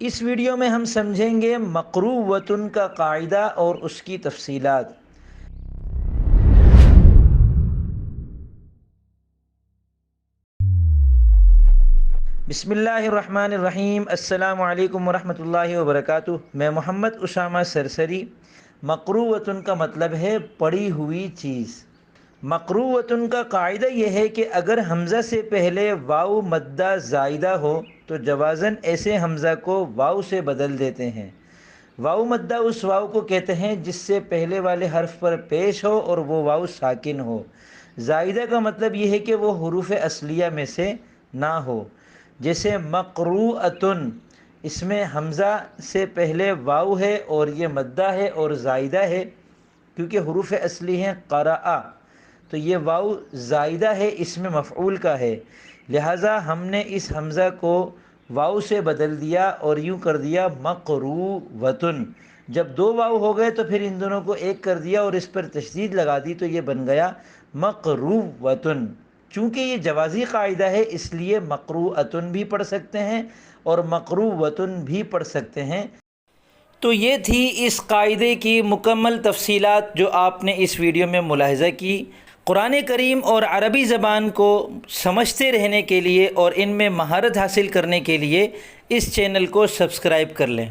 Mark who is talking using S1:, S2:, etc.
S1: اس video میں ہم سمجھیں گے مقروءۃ کا قاعدہ اور اس کی تفصیلات۔ بسم اللہ الرحمن الرحیم۔ السلام علیکم ورحمۃ اللہ وبرکاتہ۔ میں محمد اسامہ سرسری۔ مقروءۃ کا مطلب ہے پڑی ہوئی چیز۔ مقروءۃ کا قاعدہ یہ ہے کہ اگر حمزہ سے پہلے واو مدہ زائدہ ہو تو جوازاً ایسے حمزہ کو واو سے بدل دیتے ہیں۔ واو مدہ اس واو کو کہتے ہیں جس سے پہلے والے حرف پر پیش ہو اور وہ واو ساکن ہو۔ زائدہ کا مطلب یہ ہے کہ وہ حروف اصلیہ میں سے نہ ہو، جیسے مقروءۃ، اس میں حمزہ سے پہلے واو ہے اور یہ مدہ ہے اور زائدہ ہے، کیونکہ حروف اصلی ہیں قرأ، تو یہ واو زائدہ ہے، اس میں مفعول کا ہے، لہٰذا ہم نے اس حمزہ کو واو سے بدل دیا اور یوں کر دیا مقروءۃ۔ جب دو واو ہو گئے تو پھر ان دونوں کو ایک کر دیا اور اس پر تشدید لگا دی تو یہ بن گیا مقروءۃ۔ چونکہ یہ جوازی قاعدہ ہے اس لیے مقروءۃ بھی پڑھ سکتے ہیں اور مقروءۃ بھی پڑھ سکتے ہیں۔ تو یہ تھی اس قاعدے کی مکمل تفصیلات جو آپ نے اس ویڈیو میں ملاحظہ کی۔ قرآن کریم اور عربی زبان کو سمجھتے رہنے کے لیے اور ان میں مہارت حاصل کرنے کے لیے اس چینل کو سبسکرائب کر لیں۔